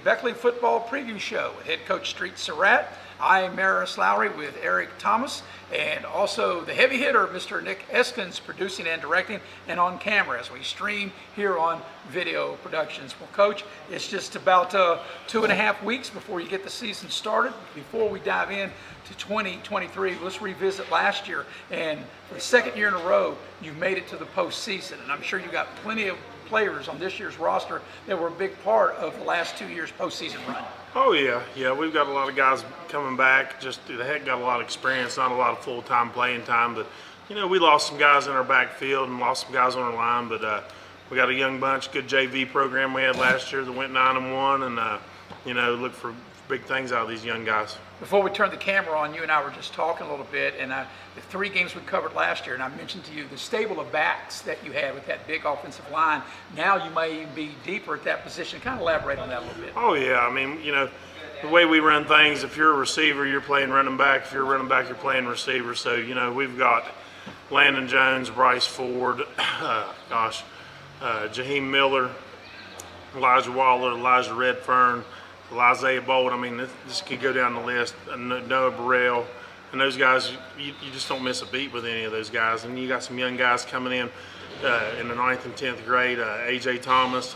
Beckley Football Preview Show with head coach Street Sarrett. I am Maris Lowry with Eric Thomas, and also the heavy hitter, Mr. Nick Eskins, producing and directing and on camera as we stream here on Video Productions. Well, Coach, it's just about 2.5 weeks before you get the season started. Before we dive in to 2023, let's revisit last year. And for the second year in a row, you've made it to the postseason, and I'm sure you got plenty of players on this year's roster that were a big part of the last 2 years' postseason run. Oh yeah, we've got a lot of guys coming back. Just the heck, got a lot of experience, not a lot of full-time playing time, but we lost some guys in our backfield and lost some guys on our line, but we got a young bunch, good JV program we had last year that went 9-1, and look for big things out of these young guys. Before we turn the camera on, you and I were just talking a little bit, and the 3 games we covered last year, and I mentioned to you the stable of backs that you had with that big offensive line. Now you may even be deeper at that position. Kind of elaborate on that a little bit. Oh yeah, I mean, the way we run things, if you're a receiver, you're playing running back. If you're a running back, you're playing receiver. So, we've got Landon Jones, Bryce Ford, Jaheim Miller, Elijah Waller, Elijah Redfern, Isaiah Bolt. I mean, this could go down the list. Noah Burrell, and those guys, you just don't miss a beat with any of those guys. And you got some young guys coming in the 9th and 10th grade, A.J. Thomas,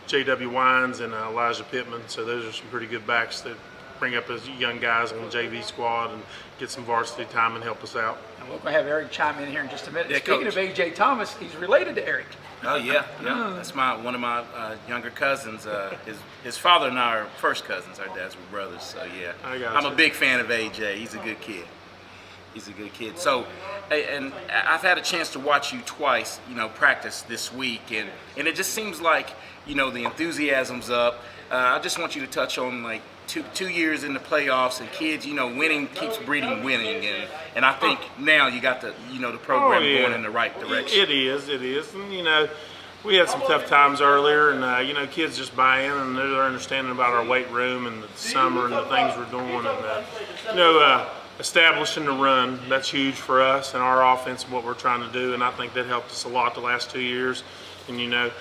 J.W. Wines, and Elijah Pittman. So those are some pretty good backs that bring up those young guys on the JV squad and get some varsity time and help us out. And we're going to have Eric chime in here in just a minute. Yeah, Speaking Coach. of A.J. Thomas, he's related to Eric. Oh yeah. That's one of my younger cousins. His father and I are first cousins. Our dads were brothers. So yeah, I'm a big fan of AJ. He's a good kid. So, and I've had a chance to watch you twice, practice this week, and it just seems like the enthusiasm's up. I just want you to touch on like two years in the playoffs, and kids, winning keeps breeding winning, and I think now you got the program going in the right direction. It is, and we had some tough times earlier, and kids just buy in and they're understanding about our weight room and the summer and the things we're doing, and establishing the run, that's huge for us and our offense and what we're trying to do, and I think that helped us a lot the last 2 years, and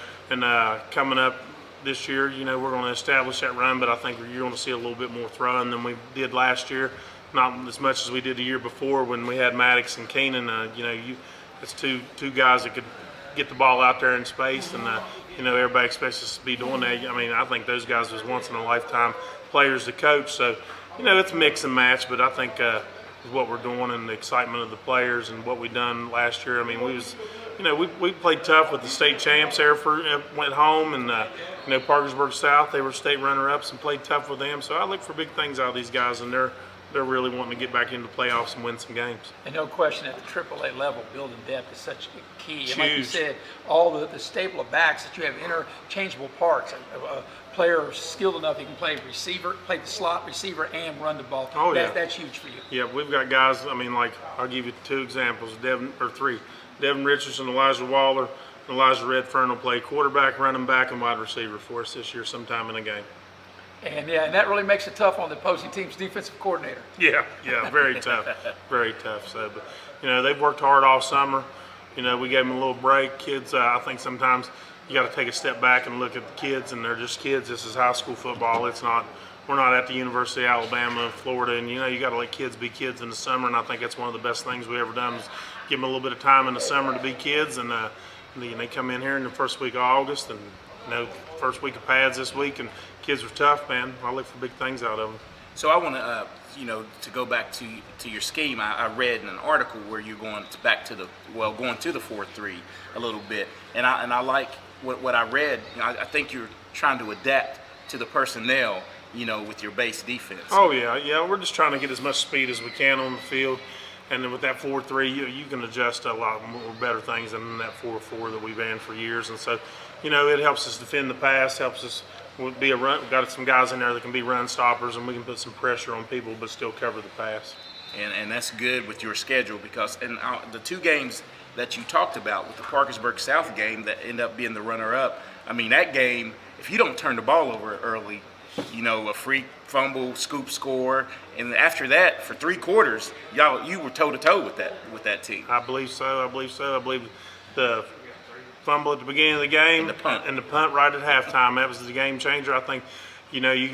coming up this year, we're going to establish that run, but I think you're going to see a little bit more throwing than we did last year. Not as much as we did the year before when we had Maddox and Keenan. It's two guys that could get the ball out there in space, and everybody expects us to be doing that. I mean, I think those guys was once in a lifetime players to coach. So, it's mix and match, but I think what we're doing and the excitement of the players and what we done last year. I mean, we played tough with the state champs. Hereford went home, and Parkersburg South, they were state runner-ups and played tough with them. So I look for big things out of these guys, and they're really wanting to get back into the playoffs and win some games. And no question, at the AAA level, building depth is such a key. And Huge. like you said, all the stable of backs that you have interchangeable parts. A player skilled enough, he can play receiver, play the slot receiver, and run the ball. Oh, yeah. That's huge for you. Yeah, we've got guys, I'll give you 2 examples, 3. Devin Richardson, Elijah Waller, and Elijah Redfern will play quarterback, running back, and wide receiver for us this year sometime in a game. And that really makes it tough on the opposing team's defensive coordinator. Yeah, very tough, very tough. So, but they've worked hard all summer. We gave them a little break. Kids, I think sometimes you got to take a step back and look at the kids, and they're just kids. This is high school football. It's not. We're not at the University of Alabama, Florida, and you got to let kids be kids in the summer. And I think that's one of the best things we ever done is give them a little bit of time in the summer to be kids. And they come in here in the first week of August, and first week of pads this week, and kids are tough, man. I look for big things out of them. So I want to, to go back to your scheme. I read in an article where you're going to the 4-3 a little bit, and I like what I read. I think you're trying to adapt to the personnel, with your base defense. Oh yeah. We're just trying to get as much speed as we can on the field, and then with that 4-3, you can adjust a lot more better things than that 4-4 that we've ran for years, and so it helps us defend the pass, helps us be a run. We've got some guys in there that can be run stoppers, and we can put some pressure on people but still cover the pass. And that's good with your schedule because the 2 games that you talked about with the Parkersburg South game that end up being the runner-up, that game, if you don't turn the ball over early, a free fumble, scoop score, and after that, for 3 quarters, you were toe-to-toe with that team. I believe so. I believe the fumble at the beginning of the game, and the punt right at halftime. That was the game changer. I think, you know, if you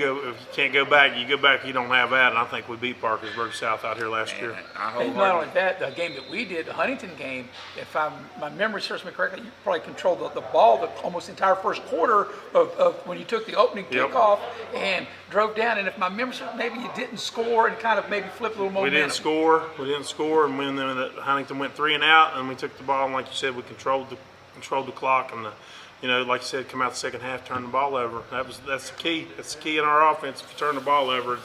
can't go back, you don't have that. And I think we beat Parkersburg South out here last year. And not only that, the game that we did, the Huntington game, if my memory serves me correctly, you probably controlled the ball almost the entire first quarter of when you took the opening kickoff and drove down. And if my memory serves, maybe you didn't score and kind of maybe flip a little momentum. We didn't score, and when Huntington went 3 and out, and we took the ball, and like you said, we controlled the clock, and you know, like you said, come out the second half, turn the ball over. That's the key. That's the key in our offense. If you turn the ball over,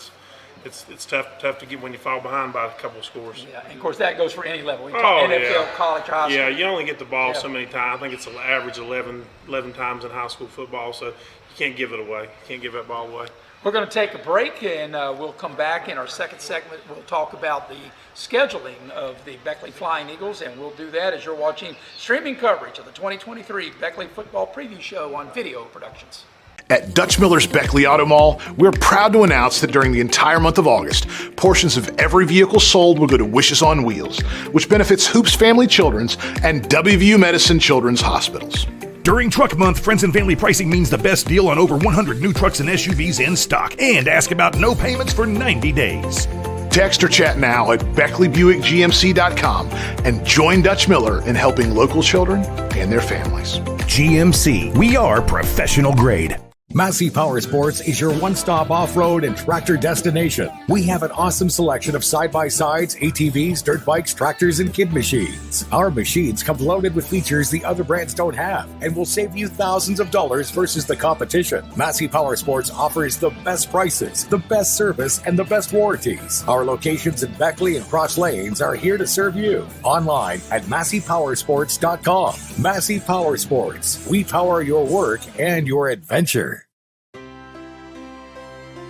it's tough to get when you fall behind by a couple of scores. Yeah, and of course that goes for any level. NFL, college, high school. Yeah, you only get the ball so many times. I think it's an average 11 times in high school football, so you can't give it away. You can't give that ball away. We're going to take a break, and we'll come back in our second segment. We'll talk about the scheduling of the Beckley Flying Eagles, and we'll do that as you're watching streaming coverage of the 2023 Beckley Football Preview Show on Video Productions. At Dutch Miller's Beckley Auto Mall, we're proud to announce that during the entire month of August, portions of every vehicle sold will go to Wishes on Wheels, which benefits Hoops Family Children's and WVU Medicine Children's Hospitals. During Truck Month, friends and family pricing means the best deal on over 100 new trucks and SUVs in stock. And ask about no payments for 90 days. Text or chat now at BeckleyBuickGMC.com and join Dutch Miller in helping local children and their families. GMC, we are professional grade. Massey Power Sports is your one-stop off-road and tractor destination. We have an awesome selection of side-by-sides, ATVs, dirt bikes, tractors, and kid machines. Our machines come loaded with features the other brands don't have and will save you thousands of dollars versus the competition. Massey Power Sports offers the best prices, the best service, and the best warranties. Our locations in Beckley and Cross Lanes are here to serve you. Online at MasseyPowersports.com. Massey Power Sports. We power your work and your adventure.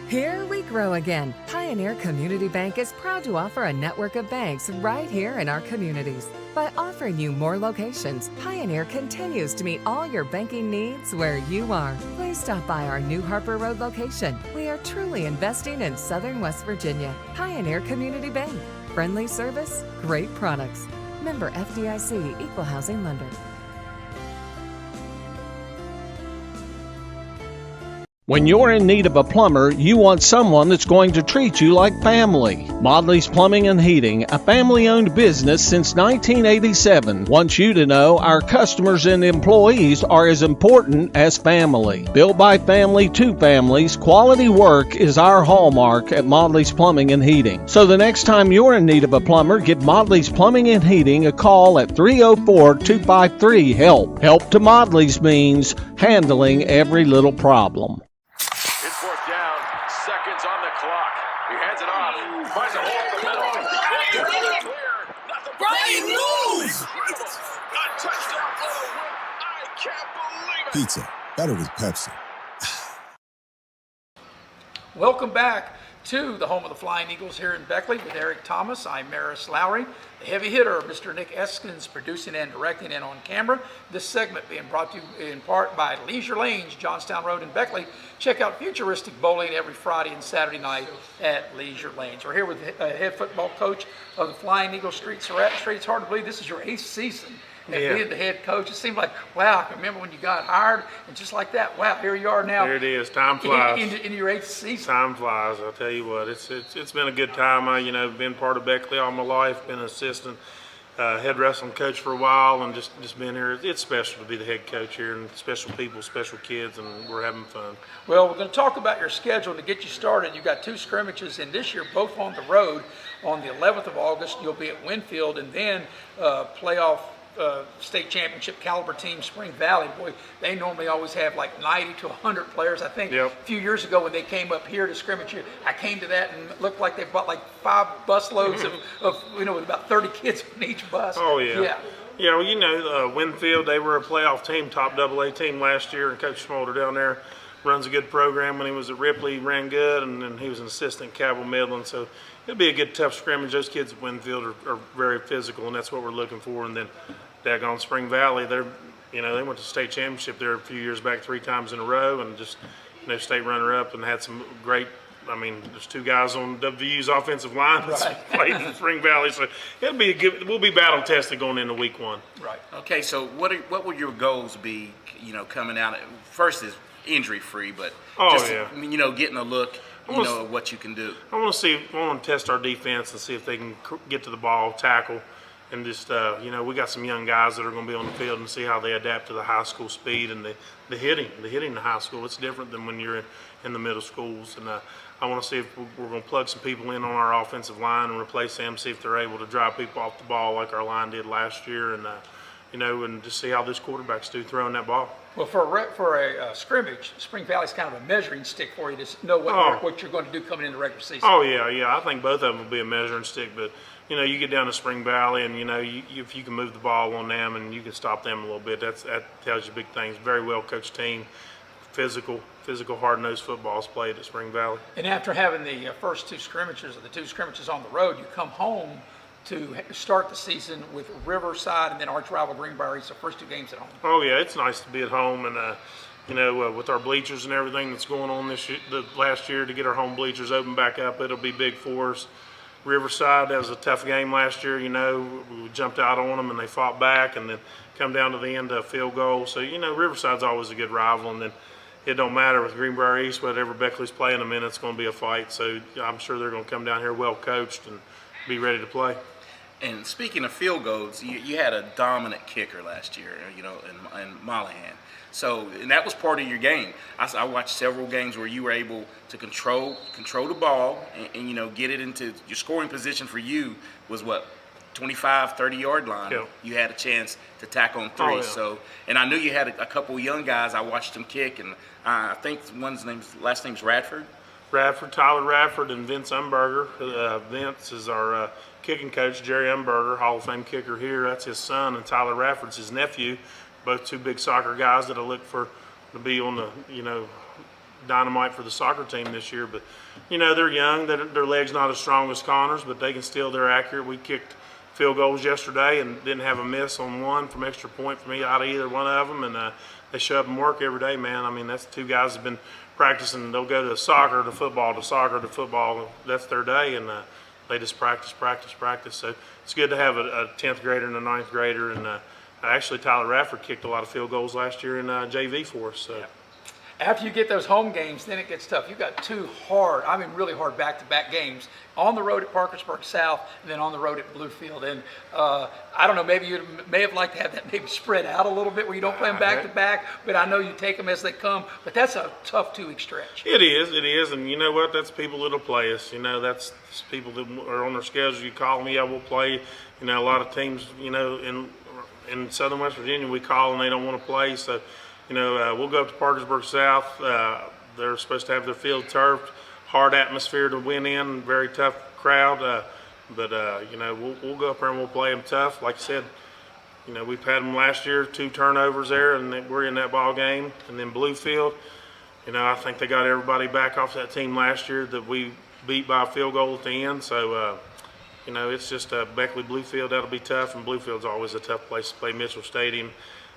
Here we grow again. Pioneer Community Bank is proud to offer a network of banks right here in our communities. By offering you more locations, Pioneer continues to meet all your banking needs where you are. Please stop by our New Harper Road location. We are truly investing in Southern West Virginia. Pioneer Community Bank. Friendly service, great products. Member FDIC, Equal Housing Lender. When you're in need of a plumber, you want someone that's going to treat you like family. Modley's Plumbing and Heating, a family-owned business since 1987, wants you to know our customers and employees are as important as family. Built by family to families, quality work is our hallmark at Modley's Plumbing and Heating. So the next time you're in need of a plumber, give Modley's Plumbing and Heating a call at 304-253-HELP. Help to Modley's means handling every little problem. Pizza, better with Pepsi. Welcome back to the home of the Flying Eagles here in Beckley with Eric Thomas. I'm Maris Lowry, the heavy hitter, Mr. Nick Eskins, producing and directing and on camera. This segment being brought to you in part by Leisure Lanes, Johnstown Road in Beckley. Check out futuristic bowling every Friday and Saturday night at Leisure Lanes. We're here with the head football coach of the Flying Eagles, Street Sarrett. Street, it's hard to believe this is your 8th season. And being the head coach, it seemed like, wow, I can remember when you got hired, and just like that, wow, here you are now. There it is. Time flies. In your 8th season. Time flies. I'll tell you what, it's been a good time. Been part of Beckley all my life, been an assistant head wrestling coach for a while, and just been here. It's special to be the head coach here, and special people, special kids, and we're having fun. Well, we're going to talk about your schedule to get you started. You've got 2 scrimmages in this year, both on the road. On the 11th of August, you'll be at Winfield, and then playoff state championship caliber team, Spring Valley. Boy, they normally always have like 90 to 100 players. I think a few years ago when they came up here to scrimmage, I came to that and it looked like they brought like 5 busloads of with about 30 kids on each bus. Oh, yeah. Yeah, well, Winfield, they were a playoff team, top AA team last year, and Coach Smolder down there runs a good program. When he was at Ripley, he ran good, and then he was an assistant at Cabell Midland. So it'll be a good, tough scrimmage. Those kids at Winfield are very physical, and that's what we're looking for. And then daggone Spring Valley, they went to state championship there a few years back 3 times in a row, and just state runner-up, and had some great I mean, there's 2 guys on WVU's offensive line that's played in Spring Valley, so it'll be we'll be battle tested going into week 1. Right. Okay, so what would your goals be? Coming out. First is injury free, but getting a look. Of what you can do. I want to test our defense and see if they can get to the ball, tackle, and just we got some young guys that are going to be on the field and see how they adapt to the high school speed and the hitting in high school. It's different than when you're in the middle schools, and I want to see if we're going to plug some people in on our offensive line and replace them, see if they're able to drive people off the ball like our line did last year, and and just see how those quarterbacks do throwing that ball. Well, for a scrimmage, Spring Valley's kind of a measuring stick for you to know what you're going to do coming into the regular season. Oh yeah. I think both of them will be a measuring stick, but you get down to Spring Valley, and if you can move the ball on them and you can stop them a little bit, that tells you big things. Very well coached team, physical, hard-nosed football is played at Spring Valley. And after having the first 2 scrimmages, or the 2 scrimmages on the road, you come home to start the season with Riverside and then arch rival Greenbrier East, the first 2 games at home. Oh yeah, it's nice to be at home, and with our bleachers and everything that's going on the last year, to get our home bleachers open back up, it'll be big for us. Riverside, that was a tough game last year. We jumped out on them and they fought back, and then come down to the end of field goal. So Riverside's always a good rival, and then it don't matter with Greenbrier East, whatever Beckley's playing them in, it's going to be a fight. So I'm sure they're going to come down here well coached and be ready to play. And speaking of field goals, you had a dominant kicker last year, in Mollahan. So, and that was part of your game. I watched several games where you were able to control the ball and get it into your scoring position. For you was 25, 30-yard line. Yeah. You had a chance to tack on 3. Oh, yeah. So, and I knew you had a couple young guys. I watched them kick, and I think last name's Radford. Tyler Radford, and Vince Umberger. Vince is our kicking coach. Jerry Umberger, Hall of Fame kicker here. That's his son, and Tyler Radford's his nephew. Both 2 big soccer guys that I look for to be on the dynamite for the soccer team this year. But they're young. Their legs not as strong as Connor's, but they're accurate. We kicked field goals yesterday and didn't have a miss on one from extra point for me out of either one of them, and they show up and work every day, man. I mean, that's 2 guys that have been practicing. They'll go to soccer to football to soccer to football. That's their day, and they just practice. So it's good to have a 10th grader and a 9th grader, and actually Tyler Radford kicked a lot of field goals last year in JV for us. So. Yeah. After you get those home games, then it gets tough. You've got 2 really hard back-to-back games on the road at Parkersburg South and then on the road at Bluefield. And I don't know, maybe you may have liked to have that maybe spread out a little bit where you don't play them back-to-back, but I know you take them as they come. But that's a tough 2-week stretch. It is. And you know what? That's people that'll play us. That's people that are on their schedule. You call them, yeah, we'll play. A lot of teams, in Southern West Virginia, we call and they don't want to play. So, we'll go up to Parkersburg South. They're supposed to have their field turfed, hard atmosphere to win in, very tough crowd. But we'll go up there and we'll play them tough. Like I said, we've had them last year, 2 turnovers there, and we're in that ball game. And then Bluefield, I think they got everybody back off that team last year that we beat by a field goal at the end. So, it's just Beckley Bluefield. That'll be tough, and Bluefield's always a tough place to play. Mitchell Stadium.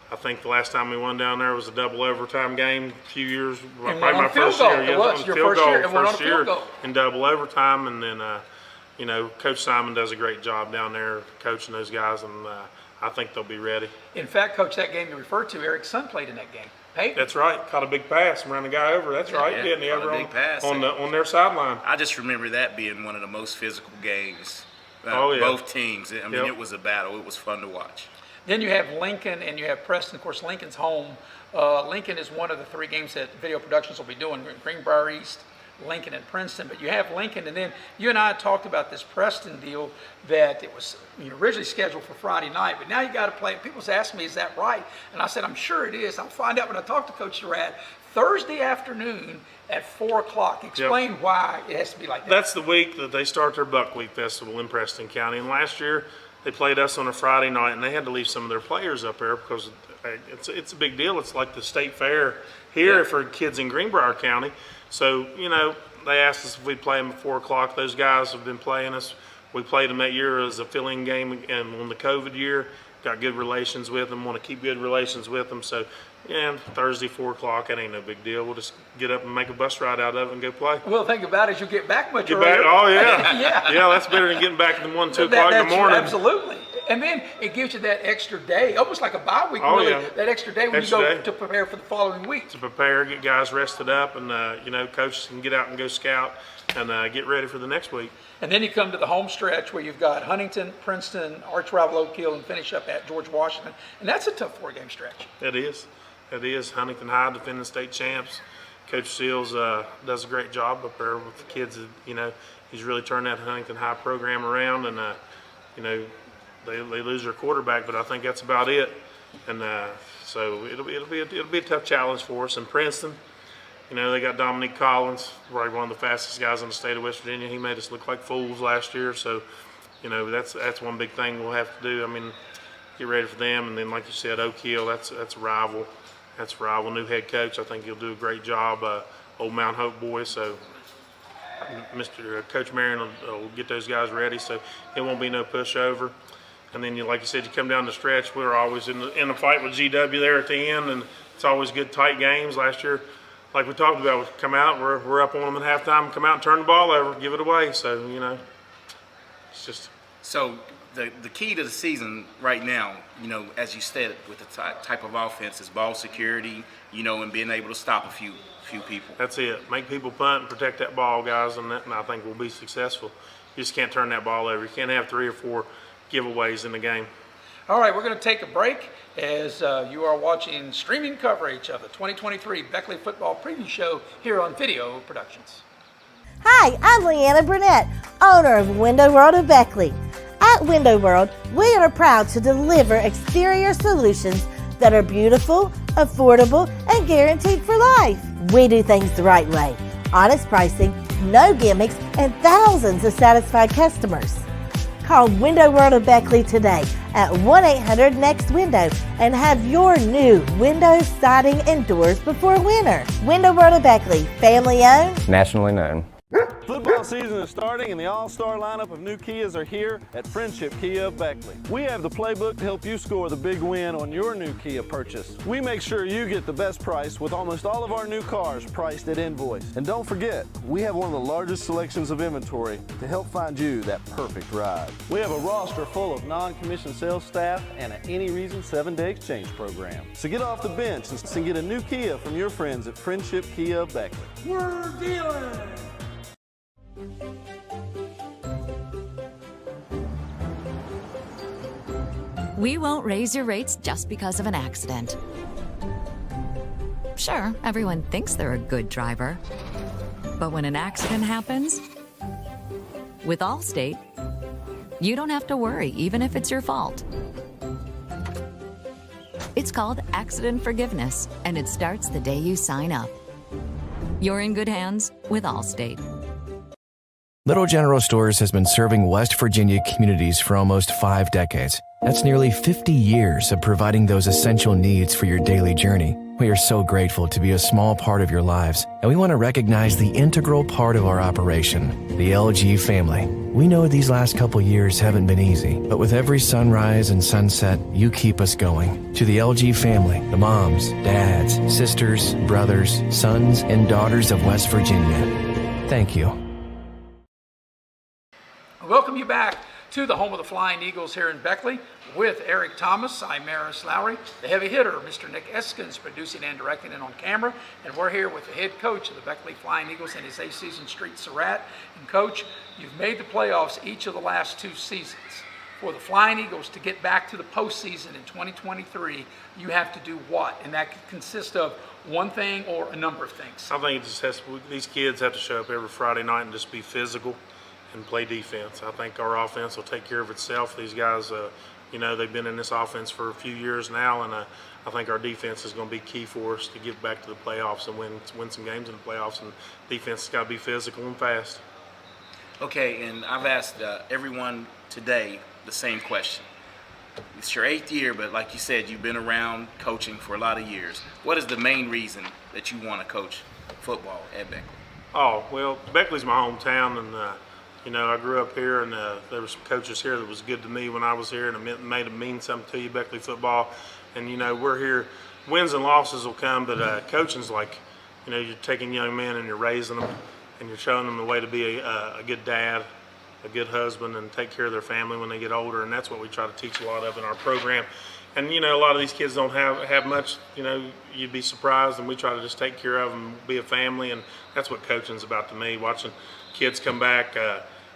I think the last time we won down there was a double overtime game a few years. And probably my first year. It was your first year in double overtime, and then Coach Simon does a great job down there coaching those guys, and I think they'll be ready. In fact, Coach, that game you referred to, Eric's son played in that game. Peyton. That's right. Caught a big pass and ran the guy over. That's right. Didn't he? Over on their sideline. I just remember that being one of the most physical games. Yeah. Both teams. I mean, It was a battle. It was fun to watch. Then you have Lincoln and you have Preston. Of course, Lincoln's home. Lincoln is one of the 3 games that Video Productions will be doing. Greenbrier East, Lincoln, and Princeton. But you have Lincoln, and then you and I talked about this Preston deal that it was originally scheduled for Friday night, but now you got to play. People's asking me, is that right? And I said, I'm sure it is. I'll find out when I talk to Coach Sarrett. Thursday afternoon at 4 o'clock. Explain why it has to be like that. That's the week that they start their Buckwheat Festival in Preston County. And last year they played us on a Friday night, and they had to leave some of their players up there because it's a big deal. It's like the state fair here for kids in Greenbrier County. So, they asked us if we'd play them at 4 o'clock. Those guys have been playing us. We played them that year as a fill-in game, and on the COVID year, got good relations with them, want to keep good relations with them. So, yeah, Thursday, 4 o'clock, that ain't no big deal. We'll just get up and make a bus ride out of it and go play. Well, think about it, as you get back much Get earlier. back, oh, yeah. Yeah. Yeah, that's better than getting back at 1, 2 o'clock in the morning. Absolutely. And then it gives you that extra day, almost like a bye week, Oh, really, yeah. that extra day when Extra you go day. to prepare for the following week. To prepare, get guys rested up, and, coaches can get out and go scout and get ready for the next week. And then you come to the home stretch where you've got Huntington, Princeton, arch rival Oak Hill, and finish up at George Washington. And that's a tough 4-game stretch. It is. It is. Huntington High, defending state champs. Coach Seals does a great job up there with the kids. He's really turned that Huntington High program around, and they lose their quarterback, but I think that's about it. And so it'll be a tough challenge for us. And Princeton, they got Dominique Collins, probably one of the fastest guys in the state of West Virginia. He made us look like fools last year, so that's one big thing we'll have to do. I mean, get ready for them. And then, like you said, Oak Hill, that's a rival. That's a rival. New head coach, I think he'll do a great job. Old Mount Hope boy, so Coach Marion will get those guys ready, so it won't be no pushover. And then, like you said, you come down the stretch. We were always in the fight with GW there at the end, and it's always good, tight games. Last year, like we talked about, we come out, we're up on them at halftime, come out and turn the ball over, give it away. So, it's just. So the key to the season right now, as you said, with the type of offense is ball security, and being able to stop a few people. That's it. Make people punt and protect that ball, guys, and I think we'll be successful. You just can't turn that ball over. You can't have 3 or 4 giveaways in the game. All right, we're going to take a break as you are watching streaming coverage of the 2023 Beckley Football Preview Show here on Video Productions. Hi, I'm Leanna Burnett, owner of Window World of Beckley. At Window World, we are proud to deliver exterior solutions that are beautiful, affordable, and guaranteed for life. We do things the right way. Honest pricing, no gimmicks, and thousands of satisfied customers. Call Window World of Beckley today at 1-800-NEXT-WINDOW and have your new windows, siding, and doors before winter. Window World of Beckley, family owned, nationally known. Football season is starting and the all-star lineup of new Kias are here at Friendship Kia of Beckley. We have the playbook to help you score the big win on your new Kia purchase. We make sure you get the best price with almost all of our new cars priced at invoice. And don't forget, we have one of the largest selections of inventory to help find you that perfect ride. We have a roster full of non-commissioned sales staff and an any reason 7-day exchange program. So get off the bench and get a new Kia from your friends at Friendship Kia of Beckley. We're dealing! We won't raise your rates just because of an accident. Sure, everyone thinks they're a good driver. But when an accident happens, with Allstate, you don't have to worry, even if it's your fault. It's called accident forgiveness, and it starts the day you sign up. You're in good hands with Allstate. Little General Stores has been serving West Virginia communities for almost 5 decades. That's nearly 50 years of providing those essential needs for your daily journey. We are so grateful to be a small part of your lives, and we want to recognize the integral part of our operation, the LG family. We know these last couple years haven't been easy, but with every sunrise and sunset, you keep us going. To the LG family, the moms, dads, sisters, brothers, sons, and daughters of West Virginia, thank you. Welcome you back to the home of the Flying Eagles here in Beckley with Eric Thomas. I'm Maris Lowry, the heavy hitter, Mr. Nick Eskins, producing and directing and on camera. And we're here with the head coach of the Beckley Flying Eagles and his A-season Street Sarrett. And Coach, you've made the playoffs each of the last 2 seasons. For the Flying Eagles to get back to the postseason in 2023, you have to do what? And that could consist of one thing or a number of things. I think it just has to, these kids have to show up every Friday night and just be physical and play defense. I think our offense will take care of itself. These guys, they've been in this offense for a few years now, and I think our defense is going to be key for us to get back to the playoffs and win some games in the playoffs. And defense has got to be physical and fast. Okay, and I've asked everyone today the same question. It's your 8th year, but like you said, you've been around coaching for a lot of years. What is the main reason that you want to coach football at Beckley? Oh, well, Beckley's my hometown, and You know, I grew up here, and there were some coaches here that was good to me when I was here, and it made it mean something to you, Beckley football. And, you know, we're here. Wins and losses will come, but coaching's like, you know, you're taking young men and you're raising them, and you're showing them the way to be a good dad, a good husband, and take care of their family when they get older. And that's what we try to teach a lot of in our program. And, you know, a lot of these kids don't have much, you know, you'd be surprised, and we try to just take care of them, be a family, and that's what coaching's about to me, watching kids come back.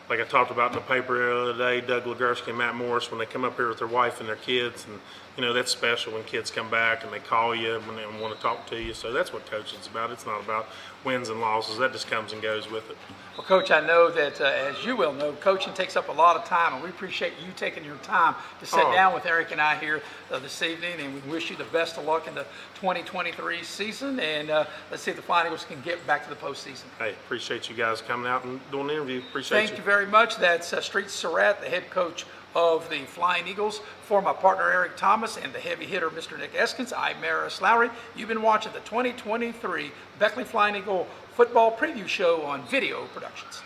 Like I talked about in the paper the other day, Doug Legursky and Matt Morris, when they come up here with their wife and their kids, and you know, that's special when kids come back and they call you and they want to talk to you. So that's what coaching's about. It's not about wins and losses. That just comes and goes with it. Well, Coach, I know that, as you well know, coaching takes up a lot of time, and we appreciate you taking your time to sit down with Eric and I here this evening, and we wish you the best of luck in the 2023 season, and let's see if the Flying Eagles can get back to the postseason. Hey, appreciate you guys coming out and doing the interview. Appreciate you. Thank you very much. That's Street Sarrett, the head coach of the Flying Eagles. For my partner Eric Thomas and the heavy hitter Mr. Nick Eskins, I'm Maris Lowry. You've been watching the 2023 Beckley Flying Eagle Football Preview Show on Video Productions.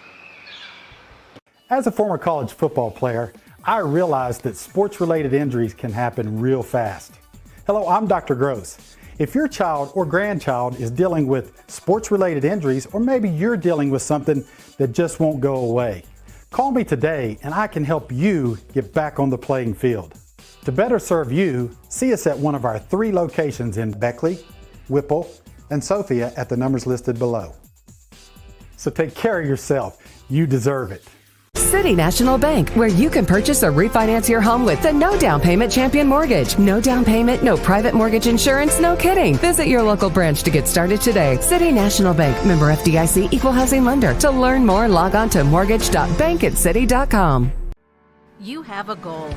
As a former college football player, I realized that sports-related injuries can happen real fast. Hello, I'm Dr. Gross. If your child or grandchild is dealing with sports-related injuries, or maybe you're dealing with something that just won't go away, call me today and I can help you get back on the playing field. To better serve you, see us at one of our 3 locations in Beckley, Whipple, and Sophia at the numbers listed below. So take care of yourself. You deserve it. City National Bank, where you can purchase or refinance your home with the no down payment Champion Mortgage. No down payment, no private mortgage insurance, no kidding. Visit your local branch to get started today. City National Bank, member FDIC, equal housing lender. To learn more, log on to mortgage.bankatcity.com. You have a goal.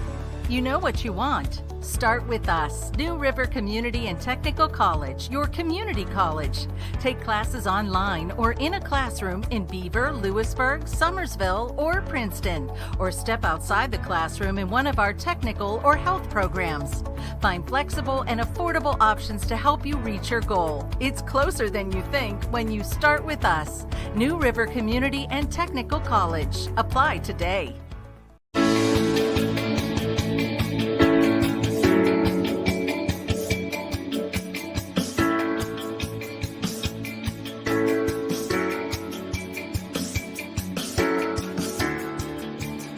You know what you want. Start with us, New River Community and Technical College, your community college. Take classes online or in a classroom in Beaver, Lewisburg, Summersville, or Princeton, or step outside the classroom in one of our technical or health programs. Find flexible and affordable options to help you reach your goal. It's closer than you think when you start with us, New River Community and Technical College. Apply today.